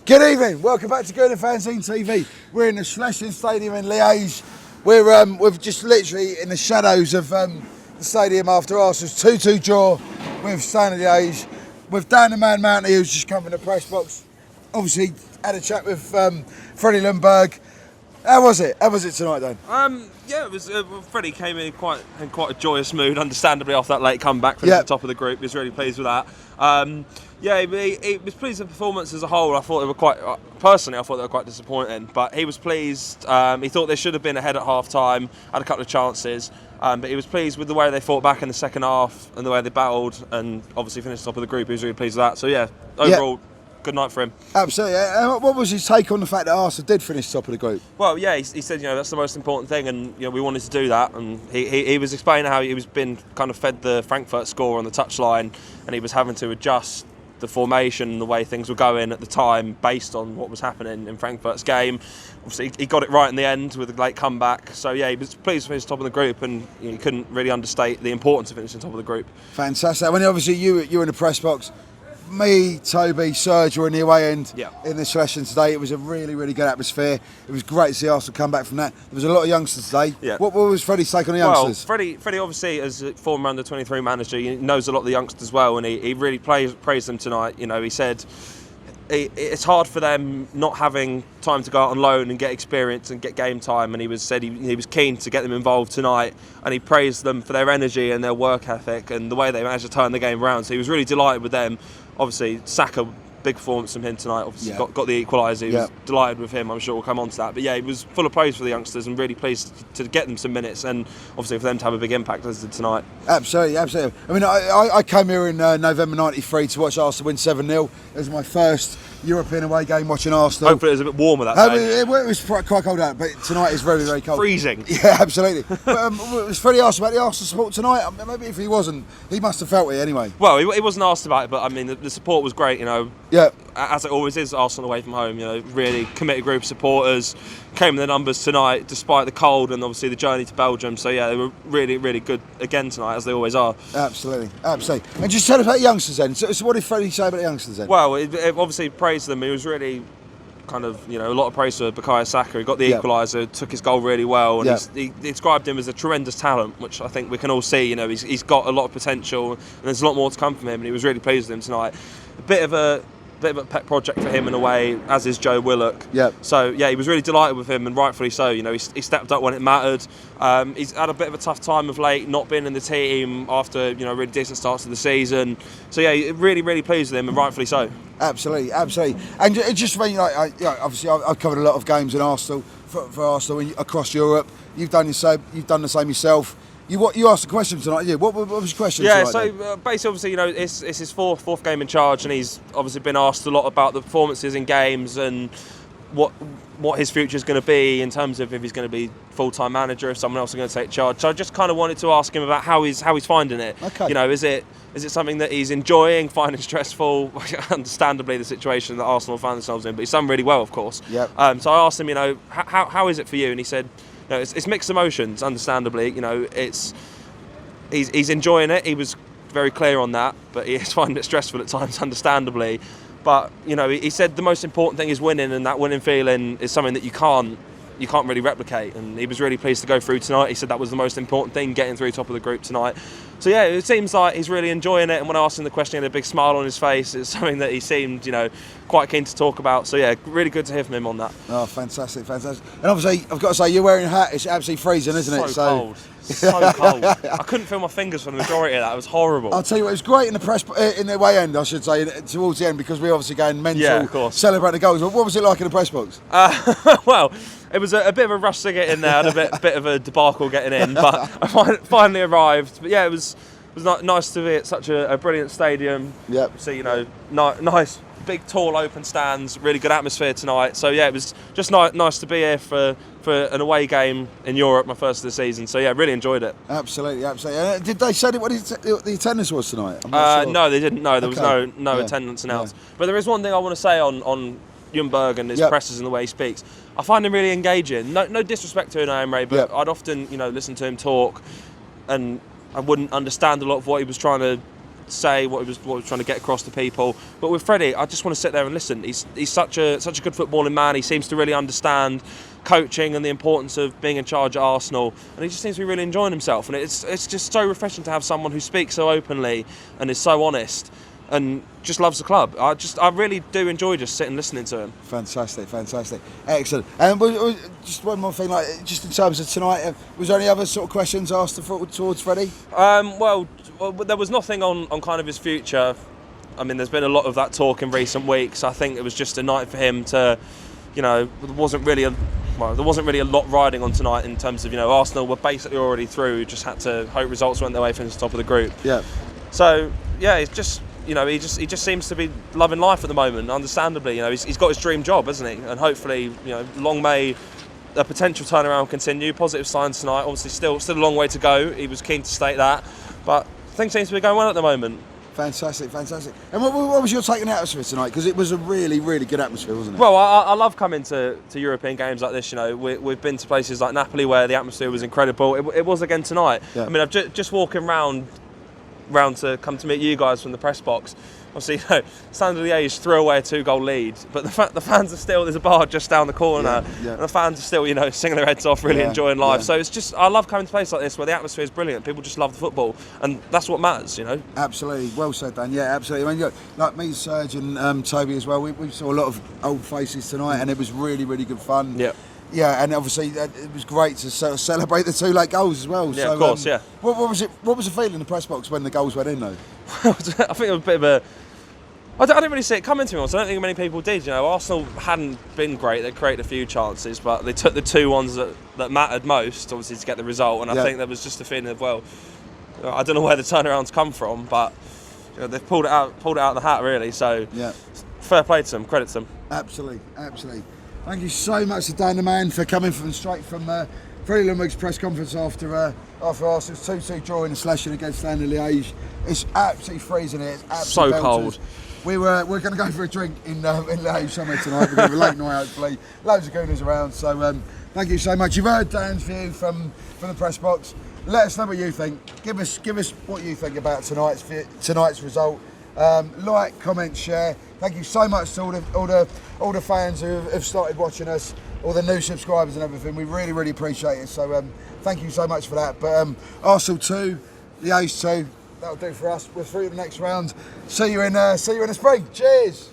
Good evening, welcome back to Gooner Fanzine TV. We're in the Schleswig Stadium in Liege. We're just literally in the shadows of the stadium after Arsenal's 2-2 draw with Standard Liege. With Dan the Man Mounty, who's just come in the press box. Obviously had a chat with Freddie Lundberg. How was it? How was it tonight, Dan? Yeah, it was. Freddie came in quite a joyous mood, understandably, off that late comeback from the top of the group. He was really pleased with that. Yeah, he was pleased with the performance as a whole. I thought they were personally, I thought they were quite disappointing. But he was pleased. He thought they should have been ahead at half time, had a couple of chances. But he was pleased with the way they fought back in the second half and the way they battled, and obviously finished top of the group. He was really pleased with that. So yeah, overall. Good night for him. Absolutely. What was his take on the fact that Arsenal did finish top of the group? Well, yeah, he said, that's the most important thing, and we wanted to do that. And he was explaining how he was been kind of fed the Frankfurt score on the touchline, and he was having to adjust the formation and the way things were going at the time based on what was happening in Frankfurt's game. Obviously, he got it right in the end with a late comeback. So yeah, he was pleased to finish top of the group, and he couldn't really understate the importance of finishing top of the group. Fantastic. When obviously you were in the press box. Me, Toby, Serge were in the away end in the Schleswig today. It was a really, really good atmosphere. It was great to see Arsenal come back from that. There was a lot of youngsters today. Yeah. What was Freddie's take on the youngsters? Well, Freddie obviously, as a former under-23 manager, he knows a lot of the youngsters well, and he really praised them tonight. He said it's hard for them not having time to go out on loan and get experience and get game time, and he was keen to get them involved tonight, and he praised them for their energy and their work ethic and the way they managed to turn the game around. So he was really delighted with them. Obviously, Saka, big performance from him tonight. Obviously, got the equaliser. He was delighted with him. I'm sure we'll come on to that. But yeah, he was full of praise for the youngsters and really pleased to get them some minutes, and obviously for them to have a big impact as did tonight. Absolutely. I mean, I came here in November '93 to watch Arsenal win 7-0. It was my first European away game watching Arsenal. Hopefully it was a bit warmer that day. It was quite cold out, but tonight is very, very cold. Freezing. Yeah, absolutely. But, was Freddie asked about the Arsenal support tonight? I mean, maybe if he wasn't, he must have felt it anyway. Well, he wasn't asked about it, but I mean, the support was great, Yeah. As it always is, Arsenal away from home, really committed group of supporters, came in their numbers tonight, despite the cold and obviously the journey to Belgium. So yeah, they were really, really good again tonight, as they always are. Absolutely. And just tell us about the youngsters then. So what did Freddie say about the youngsters then? Well, it obviously praised them. He was really kind of, a lot of praise for Bukayo Saka. He got the equaliser, took his goal really well, and he described him as a tremendous talent, which I think we can all see. He's got a lot of potential, and there's a lot more to come from him, and he was really pleased with him tonight. A bit of a pet project for him in a way, as is Joe Willock. So yeah, he was really delighted with him, and rightfully so. He stepped up when it mattered. He's had a bit of a tough time of late, not being in the team after really decent starts to the season. So yeah, really, really pleased with him, and rightfully so. Absolutely. And just when obviously I've covered a lot of games in Arsenal for Arsenal across Europe. You've done the same yourself. You asked a question tonight, yeah? What was your question tonight? So basically, obviously, it's his fourth game in charge, and he's obviously been asked a lot about the performances in games and what his future is going to be in terms of if he's going to be full-time manager, if someone else is going to take charge. So I just kind of wanted to ask him about how he's finding it. Okay. Is it something that he's enjoying, finding stressful? Understandably, the situation that Arsenal find themselves in, but he's done really well, of course. Yep. So I asked him, how is it for you? And he said, it's mixed emotions, understandably. He's enjoying it. He was very clear on that, but he is finding it stressful at times, understandably. But he said the most important thing is winning, and that winning feeling is something that you can't really replicate. And he was really pleased to go through tonight. He said that was the most important thing, getting through top of the group tonight. So yeah, it seems like he's really enjoying it. And when I asked him the question, he had a big smile on his face. It's something that he seemed, quite keen to talk about. So yeah, really good to hear from him on that. Oh, fantastic. And obviously, I've got to say, you're wearing a hat. It's absolutely freezing, isn't it? So cold. So cold. I couldn't feel my fingers for the majority of that. It was horrible. I'll tell you what, it was great in the away end, I should say, towards the end, because we obviously going mental, of course, celebrating the goals. What was it like in the press box? Well, it was a bit of a rush to get in there, and a bit of a debacle getting in, but I finally arrived. But yeah, it was nice to be at such a brilliant stadium. Yep. So nice, big, tall, open stands. Really good atmosphere tonight. So yeah, it was just nice to be here for an away game in Europe, my first of the season. So yeah, really enjoyed it. Absolutely. Did they say what the attendance was tonight? I'm not sure. No, they didn't. No, there was no attendance announced. Yeah. But there is one thing I want to say on Ljungberg and his presses and the way he speaks. I find him really engaging. No disrespect to Emre, but I'd often listen to him talk, and I wouldn't understand a lot of what he was trying to say, what he was trying to get across to people. But with Freddie, I just want to sit there and listen. He's such a good footballing man. He seems to really understand coaching and the importance of being in charge at Arsenal, and he just seems to be really enjoying himself. And it's just so refreshing to have someone who speaks so openly and is so honest and just loves the club. I really do enjoy just sitting listening to him. Fantastic, excellent. And just one more thing, like just in terms of tonight, was there any other sort of questions asked towards Freddie? Well, there was nothing on kind of his future. I mean, there's been a lot of that talk in recent weeks. I think it was just a night for him to, there wasn't really a lot riding on tonight in terms of, Arsenal were basically already through, just had to hope results went their way, finish top of the group. Yeah. So, yeah, it's just, he just seems to be loving life at the moment, understandably. He's got his dream job, hasn't he? And hopefully, long may a potential turnaround continue. Positive signs tonight, obviously still a long way to go. He was keen to state that. But things seem to be going well at the moment. Fantastic. And what was your take on the atmosphere tonight? Because it was a really, really good atmosphere, wasn't it? Well, I love coming to European games like this. We've been to places like Napoli where the atmosphere was incredible. It was again tonight. Yeah. I mean, I've just walking round to come to meet you guys from the press box. Obviously, Standard Liege threw away a 2-goal lead, but the fans are still, there's a bar just down the corner, and the fans are still, singing their heads off, really enjoying life. So it's just, I love coming to places like this where the atmosphere is brilliant. People just love the football, and that's what matters, Absolutely, well said, Dan. Yeah, absolutely. I mean, like me, Serge, and Toby as well, we saw a lot of old faces tonight, and it was really, really good fun. Yeah. Yeah, and obviously it was great to sort of celebrate the 2 late goals as well. Yeah, so, of course, yeah. What was the feeling in the press box when the goals went in, though? I think it was a bit of a... I didn't really see it coming to me once. I don't think many people did. Arsenal hadn't been great. They created a few chances, but they took the 2 ones that mattered most, obviously, to get the result. And I think there was just a feeling of, well, I don't know where the turnaround's come from, but they've pulled it out of the hat, really. So fair play to them, credit to them. Absolutely. Thank you so much to Dan the Man for coming straight from Freddie Lundberg's press conference after Arsenal's 2-2 draw in the slashing against Standard Liege. It's absolutely freezing here. It's absolutely so cold. We're going to go for a drink in Liege somewhere tonight. We're going to have a late night, hopefully. Loads of Gooners around. So thank you so much. You've heard Dan's view from the press box. Let us know what you think. Give us what you think about tonight's result. Like, comment, share. Thank you so much to all the fans who have started watching us, all the new subscribers and everything. We really, really appreciate it. So thank you so much for that. But Arsenal 2, Liege 2. That'll do for us. We're through to the next round. See you in the spring. Cheers.